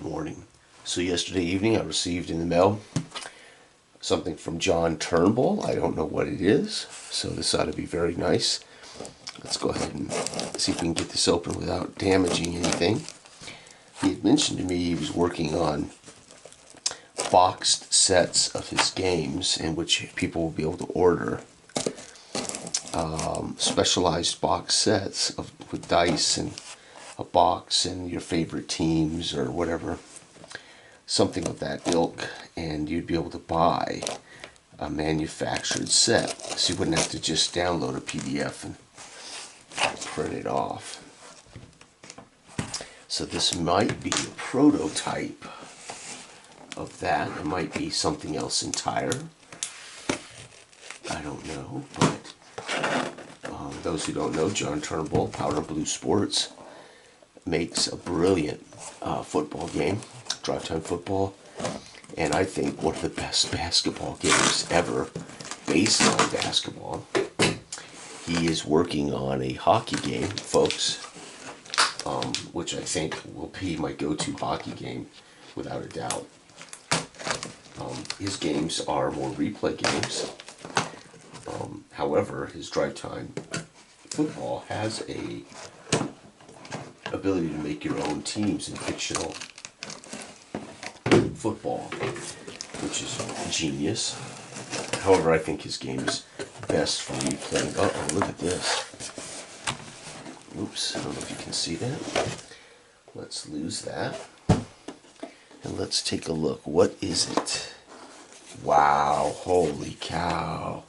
morning. So yesterday evening I received in the mail something from John Turnbull. I don't know what it is, so this ought to be very nice. Let's go ahead and see if we can get this open without damaging anything. He had mentioned to me he was working on boxed sets of his games in which people will be able to order specialized box sets with dice and a box and your favorite teams or whatever, something of that ilk, and you'd be able to buy a manufactured set, so you wouldn't have to just download a PDF and print it off. So this might be a prototype of that. It might be something else entire. I don't know, but those who don't know, John Turnbull, Powder Blue Sports, makes a brilliant football game, drive time football, and I think one of the best basketball games ever based on basketball. He is working on a hockey game, folks, which I think will be my go-to hockey game without a doubt. His games are more replay games. However, his drive time football has a ability to make your own teams in fictional football, which is genius. However, I think his game is best for replaying. Uh-oh, look at this. Oops, I don't know if you can see that. Let's lose that. And let's take a look. What is it? Wow, holy cow.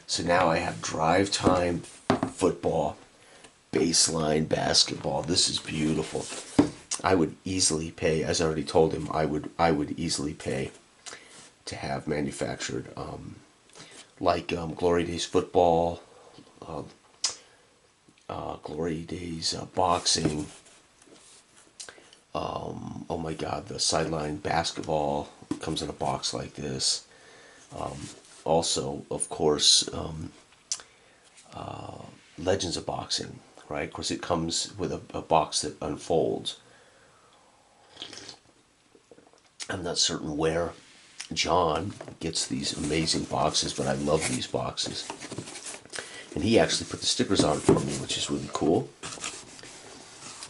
So now I have drive time football, baseline basketball. This is beautiful. I would easily pay, as I already told him, I would easily pay to have manufactured, like Glory Days football, Glory Days boxing. Oh my God, the sideline basketball comes in a box like this. Also, of course, Legends of Boxing, right? Of course, it comes with a box that unfolds. I'm not certain where John gets these amazing boxes, but I love these boxes. And he actually put the stickers on for me, which is really cool.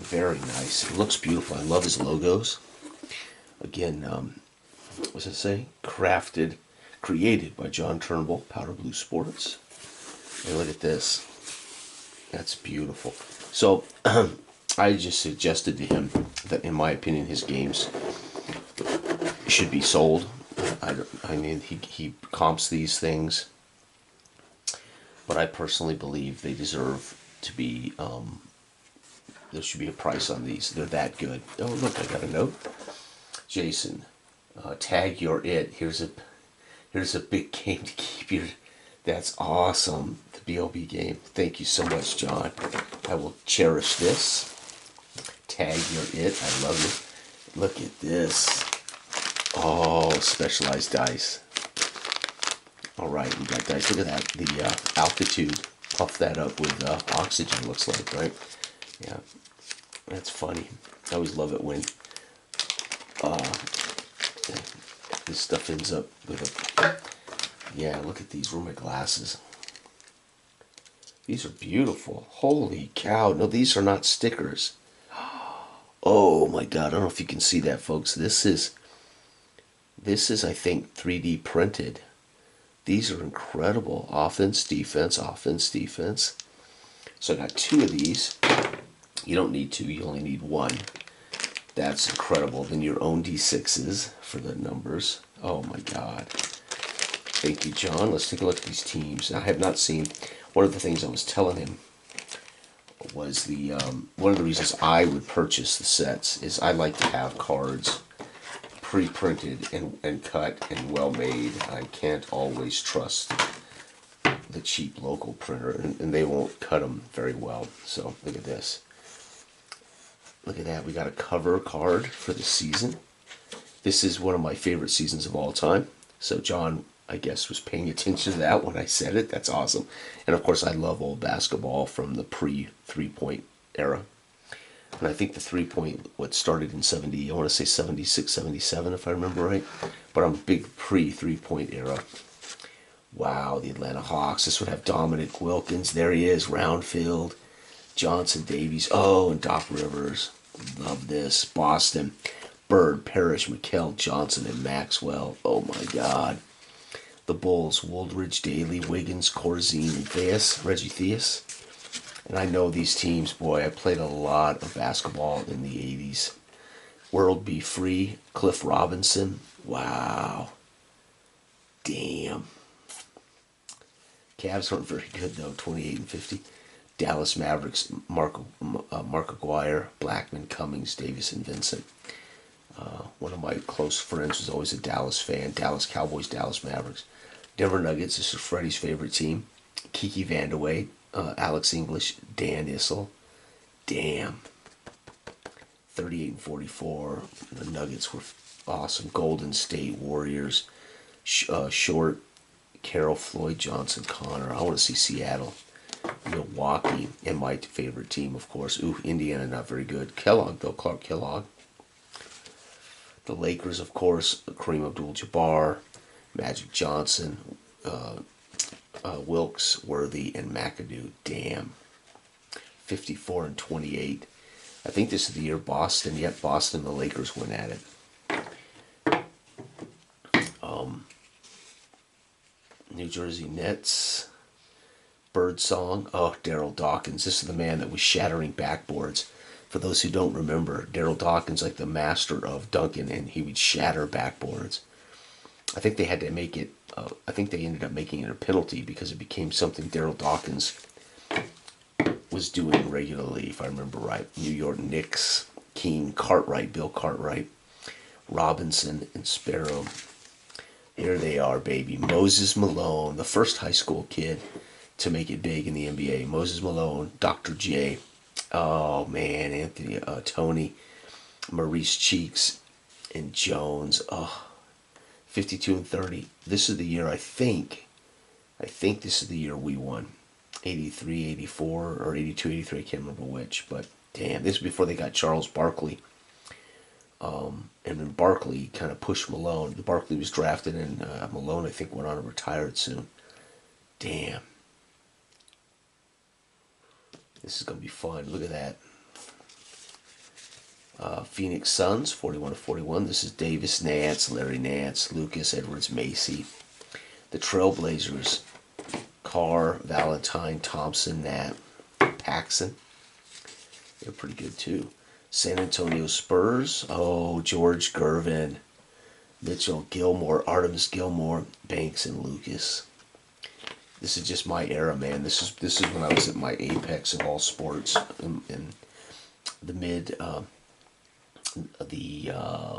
Very nice. It looks beautiful. I love his logos. Again, what does it say? Created by John Turnbull, Powder Blue Sports. And look at this. That's beautiful. So, I just suggested to him that, in my opinion, his games should be sold. I mean, he comps these things, but I personally believe they deserve to be, there should be a price on these. They're that good. Oh, look, I got a note. Jason, tag your it. Here's a big game to keep your... That's awesome. The B.O.B. game. Thank you so much, John. I will cherish this. Tag your it. I love it. Look at this. Oh, specialized dice. All right, we got dice. Look at that. The altitude. Puff that up with oxygen, looks like, right? Yeah. That's funny. I always love it when this stuff ends up with a... Yeah, look at these. Where are my glasses? These are beautiful. Holy cow. No, these are not stickers. Oh my God. I don't know if you can see that, folks. This is, I think, 3D printed. These are incredible. Offense, defense, offense, defense. So I got two of these. You don't need two. You only need one. That's incredible. Then your own D6s for the numbers. Oh my God. Thank you, John. Let's take a look at these teams. I have not seen... One of the things I was telling him was the one of the reasons I would purchase the sets is I like to have cards pre-printed and cut and well made. I can't always trust the cheap local printer, and they won't cut them very well. So look at this. Look at that. We got a cover card for the season. This is one of my favorite seasons of all time. So John, I guess, was paying attention to that when I said it. That's awesome. And of course, I love old basketball from the pre-3-point era. And I think the 3-point, what started in 70, I want to say 76, 77, if I remember right. But I'm a big pre-3-point era. Wow, the Atlanta Hawks. This would have Dominic Wilkins. There he is, Roundfield, Johnson Davies. Oh, and Doc Rivers. Love this. Boston, Bird, Parrish, McHale, Johnson, and Maxwell. Oh my God. The Bulls, Woldridge, Daly, Wiggins, Corzine, and Reggie Theus. And I know these teams, boy. I played a lot of basketball in the 80s. World Be Free, Cliff Robinson. Wow. Damn. Cavs weren't very good, though, 28 and 50. Dallas Mavericks, Mark Aguirre, Blackman, Cummings, Davis, and Vincent. One of my close friends was always a Dallas fan. Dallas Cowboys, Dallas Mavericks. Denver Nuggets, this is Freddie's favorite team. Kiki Vandeweghe, Alex English, Dan Issel. Damn. 38 and 44. The Nuggets were awesome. Golden State Warriors. Short, Carroll, Floyd, Johnson, Connor. I want to see Seattle. Milwaukee, and my favorite team, of course. Ooh, Indiana, not very good. Kellogg, though, Clark Kellogg. The Lakers, of course, Kareem Abdul-Jabbar, Magic Johnson, Wilkes, Worthy, and McAdoo. Damn. 54 and 28. I think this is the year Boston. Yep, Boston, the Lakers went at it. New Jersey Nets. Birdsong. Oh, Daryl Dawkins. This is the man that was shattering backboards. For those who don't remember, Daryl Dawkins, like the master of dunking, and he would shatter backboards. I think they had to make it, I think they ended up making it a penalty because it became something Daryl Dawkins was doing regularly, if I remember right. New York Knicks, King, Cartwright, Bill Cartwright, Robinson, and Sparrow. Here they are, baby. Moses Malone, the first high school kid to make it big in the NBA. Moses Malone, Dr. J. Oh, man, Anthony, Tony, Maurice Cheeks, and Jones. Oh, 52 and 30. This is the year, I think this is the year we won. 83, 84, or 82, 83, I can't remember which. But, damn, this is before they got Charles Barkley. And then Barkley kind of pushed Malone. Barkley was drafted, and Malone, I think, went on and retired soon. Damn. This is going to be fun. Look at that. Phoenix Suns, 41 to 41. This is Davis, Nance, Larry Nance, Lucas, Edwards, Macy. The Trailblazers, Carr, Valentine, Thompson, Nat, Paxson. They're pretty good too. San Antonio Spurs. Oh, George Gervin, Mitchell Gilmore, Artemis Gilmore, Banks, and Lucas. This is just my era, man. This is when I was at my apex of all sports in the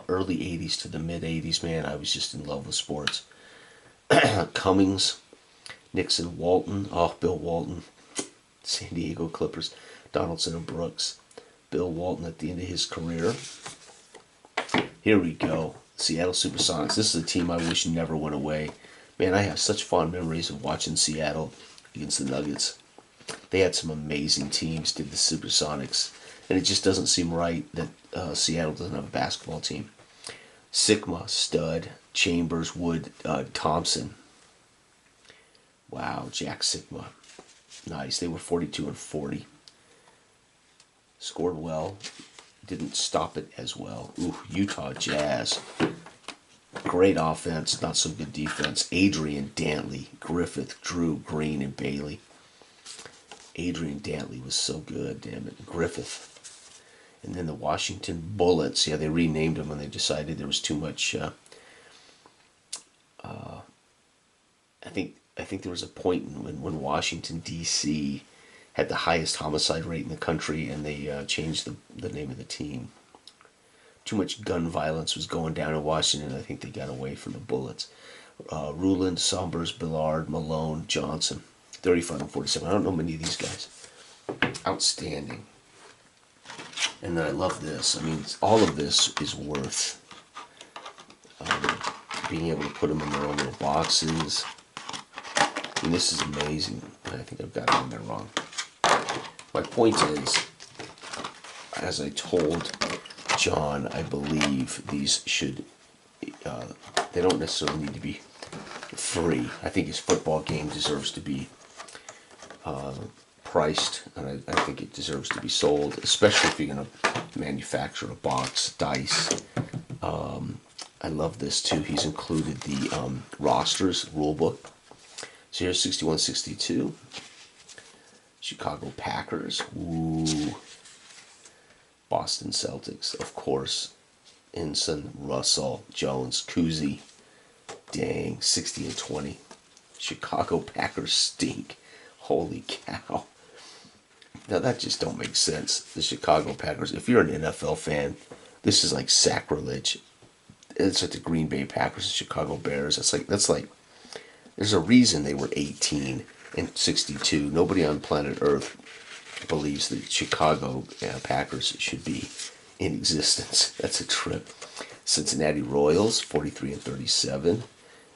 early 80s to the mid 80s, man. I was just in love with sports. Cummings, Nixon, Walton. Oh, Bill Walton. San Diego Clippers. Donaldson and Brooks. Bill Walton at the end of his career. Here we go. Seattle Supersonics. This is a team I wish never went away. Man, I have such fond memories of watching Seattle against the Nuggets. They had some amazing teams, did the Supersonics. And it just doesn't seem right that Seattle doesn't have a basketball team. Sigma, Stud, Chambers, Wood, Thompson. Wow, Jack Sigma. Nice. They were 42 and 40. Scored well. Didn't stop it as well. Ooh, Utah Jazz. Great offense, not so good defense. Adrian Dantley, Griffith, Drew, Green, and Bailey. Adrian Dantley was so good, damn it. Griffith. And then the Washington Bullets. Yeah, they renamed them when they decided there was too much. I think there was a point when Washington, D.C. had the highest homicide rate in the country, and they changed the name of the team. Too much gun violence was going down in Washington. I think they got away from the Bullets. Ruland, Sombers, Billard, Malone, Johnson. 35 and 47. I don't know many of these guys. Outstanding. And then I love this. I mean, all of this is worth being able to put them in their own little boxes. I mean, this is amazing. I think I've got it in there wrong. My point is, as I told John, I believe these should, they don't necessarily need to be free. I think his football game deserves to be priced, and I think it deserves to be sold, especially if you're going to manufacture a box dice. I love this too. He's included the rosters rule book. So here's 61-62. Chicago Packers. Ooh. Boston Celtics, of course. Ensign, Russell, Jones, Kuzi. Dang, 60-20. Chicago Packers stink. Holy cow. Now that just don't make sense. The Chicago Packers, if you're an NFL fan, this is like sacrilege. It's like the Green Bay Packers and Chicago Bears. That's like there's a reason they were 18 and 62. Nobody on planet Earth believes that Chicago Packers should be in existence. That's a trip. Cincinnati Royals, 43-37.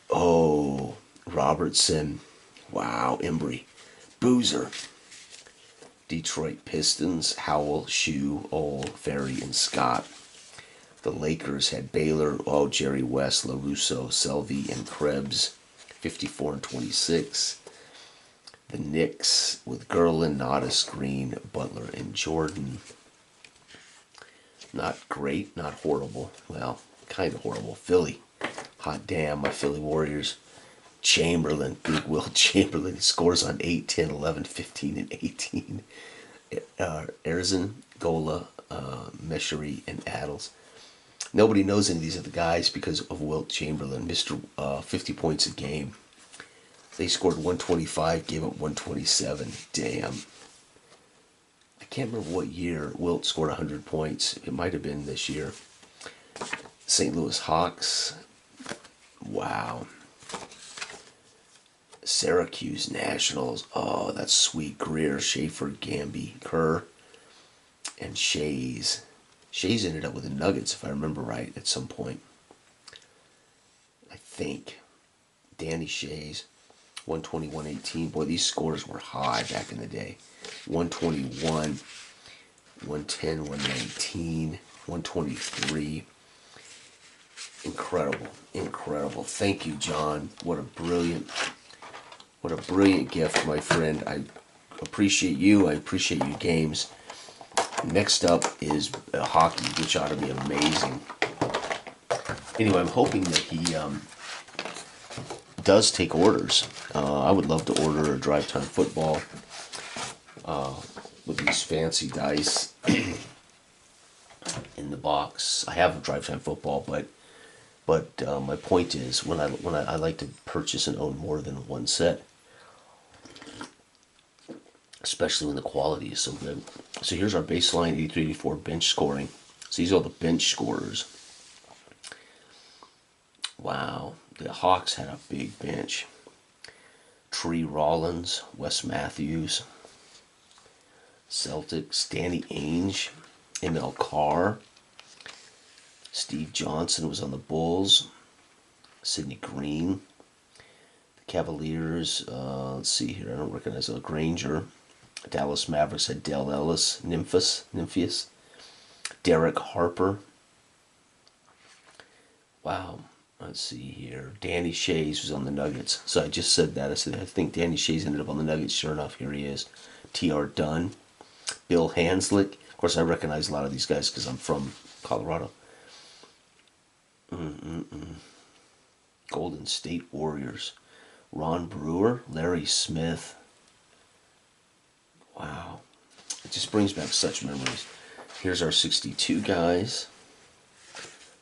Oh, Robertson. Wow, Embry. Boozer. Detroit Pistons, Howell, Shue, Ole, Ferry, and Scott. The Lakers had Baylor, Jerry West, LaRusso, Selvey, and Krebs, 54-26. The Knicks with Gerlin, Nodis, Green, Butler, and Jordan. Not great, not horrible. Well, kind of horrible. Philly. Hot damn, my Philly Warriors. Chamberlain, Big Will Chamberlain. He scores on 8, 10, 11, 15, and 18. Erzin, Gola, Meshery, and Adels. Nobody knows any of these other guys because of Wilt Chamberlain, Mr. 50 points a game. They scored 125, gave up 127. Damn. I can't remember what year Wilt scored 100 points. It might have been this year. St. Louis Hawks. Wow. Syracuse Nationals. Oh, that's sweet. Greer, Schaefer, Gamby, Kerr, and Shays. Shays ended up with the Nuggets, if I remember right, at some point. I think. Danny Shays, 121-18. Boy, these scores were high back in the day. 121, 110, 119, 123. Incredible, incredible. Thank you, John. What a brilliant gift, my friend. I appreciate you. I appreciate your games. Next up is hockey, which ought to be amazing. Anyway, I'm hoping that he does take orders. I would love to order a drive time football with these fancy dice in the box. I have a drive time football, but my point is when I like to purchase and own more than one set, especially when the quality is so good. So here's our baseline 83-84 bench scoring. So these are all the bench scorers. Wow, the Hawks had a big bench. Tree Rollins, Wes Matthews, Celtics, Danny Ainge, ML Carr, Steve Johnson was on the Bulls, Sidney Green, the Cavaliers, let's see here, I don't recognize a Granger. Dallas Mavericks had Dell Ellis, Nympheus, Derek Harper. Wow, let's see here. Danny Shays was on the Nuggets. So I just said that. I said, I think Danny Shays ended up on the Nuggets. Sure enough, here he is. T.R. Dunn, Bill Hanslick. Of course, I recognize a lot of these guys because I'm from Colorado. Golden State Warriors. Ron Brewer, Larry Smith. Wow. It just brings back such memories. Here's our 62 guys.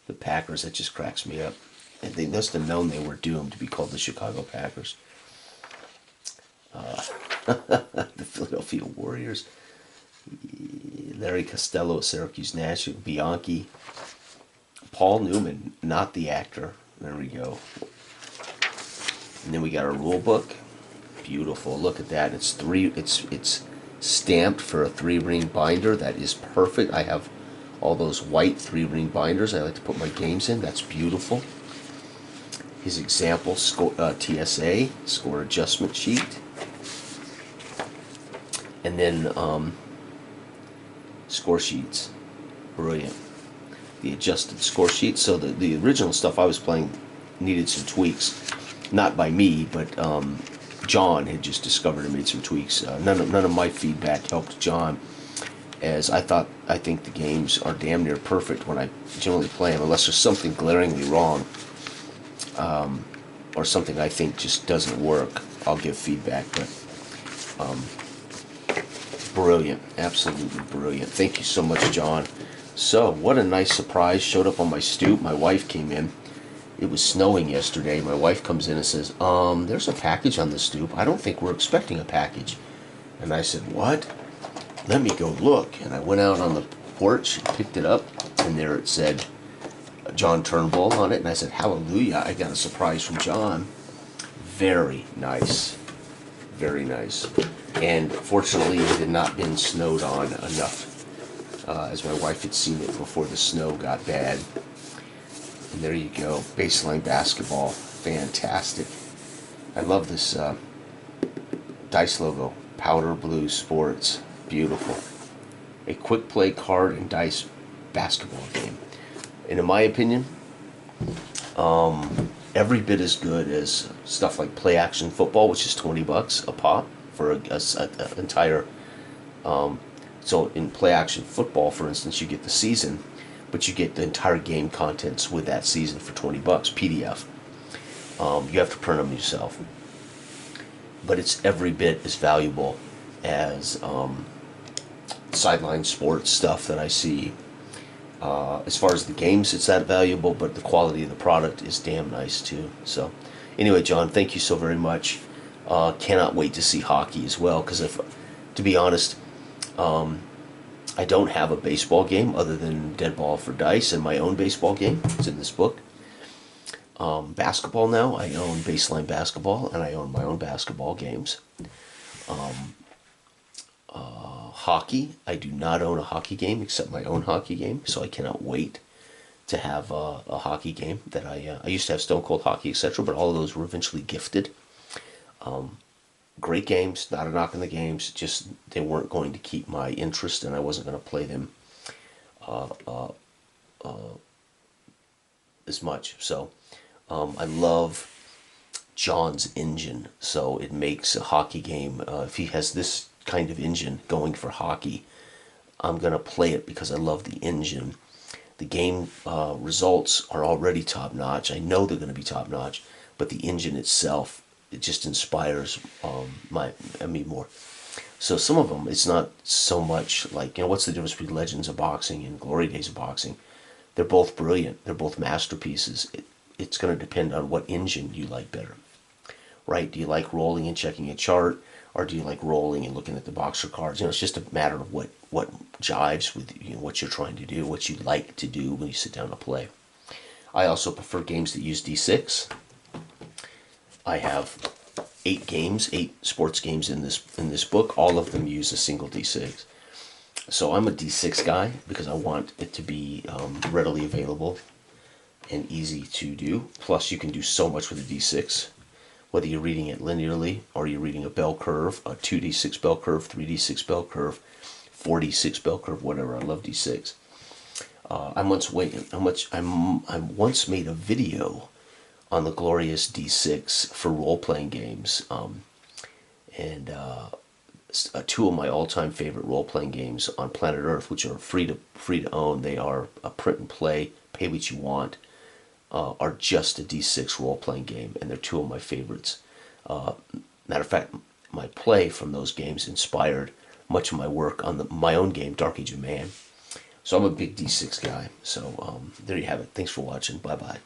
The Packers, that just cracks me up. And they must have known they were doomed to be called the Chicago Packers. The Philadelphia Warriors. Larry Costello, Syracuse National. Bianchi. Paul Newman, not the actor. There we go. And then we got our rule book. Beautiful. Look at that. It's stamped for a 3-ring binder. That is perfect. I have all those white 3-ring binders I like to put my games in. That's beautiful. His example TSA score adjustment sheet. And then score sheets. Brilliant. The adjusted score sheet. So the original stuff I was playing needed some tweaks. Not by me, but John had just discovered and made some tweaks. None of my feedback helped John, as I think the games are damn near perfect when I generally play them, unless there's something glaringly wrong, or something I think just doesn't work. I'll give feedback, but brilliant, absolutely brilliant. Thank you so much, John. So, what a nice surprise showed up on my stoop. My wife came in. It was snowing yesterday. My wife comes in and says, there's a package on the stoop. I don't think we're expecting a package. And I said, what? Let me go look. And I went out on the porch, picked it up, and there it said John Turnbull on it. And I said, hallelujah, I got a surprise from John. Very nice. Very nice. And fortunately, it had not been snowed on enough, as my wife had seen it before the snow got bad. And there you go, baseline basketball, fantastic. I love this dice logo, Powder Blue Sports, beautiful. A quick play card and dice basketball game. And in my opinion, every bit as good as stuff like play action football, which is $20 a pop for an entire. So in play action football, for instance, you get the season, but you get the entire game contents with that season for $20 PDF. You have to print them yourself, but it's every bit as valuable as sideline sports stuff that I see. As far as the games, it's that valuable, but the quality of the product is damn nice too. So anyway, John, thank you so very much. Cannot wait to see hockey as well, because to be honest, I don't have a baseball game other than Dead Ball for Dice and my own baseball game. It's in this book. Basketball now, I own Baseline Basketball, and I own my own basketball games. Hockey, I do not own a hockey game except my own hockey game, so I cannot wait to have a hockey game that I used to have Stone Cold Hockey, etc., but all of those were eventually gifted. Great games, not a knock on the games, just they weren't going to keep my interest, and I wasn't going to play them as much. So I love John's engine, so it makes a hockey game. If he has this kind of engine going for hockey, I'm going to play it because I love the engine. The game results are already top-notch. I know they're going to be top-notch, but the engine itself, it just inspires me more. So some of them, it's not so much like, what's the difference between Legends of Boxing and Glory Days of Boxing? They're both brilliant. They're both masterpieces. It's going to depend on what engine you like better, right? Do you like rolling and checking a chart, or do you like rolling and looking at the boxer cards? It's just a matter of what jives with what you're trying to do, what you like to do when you sit down to play. I also prefer games that use D6. I have 8 sports games in this book. All of them use a single D6. So I'm a D6 guy because I want it to be readily available and easy to do. Plus, you can do so much with a D6, whether you're reading it linearly or you're reading a bell curve, a 2D6 bell curve, 3D6 bell curve, 4D6 bell curve, whatever. I love D6. I once made a video on the glorious D6 for role-playing games, and 2 of my all-time favorite role-playing games on planet Earth, which are free to own. They are a print and play, pay what you want, are just a D6 role-playing game, and they're 2 of my favorites. Matter of fact, my play from those games inspired much of my work on my own game, Dark Age of Man. So I'm a big D6 guy. So there you have it. Thanks for watching. Bye-bye.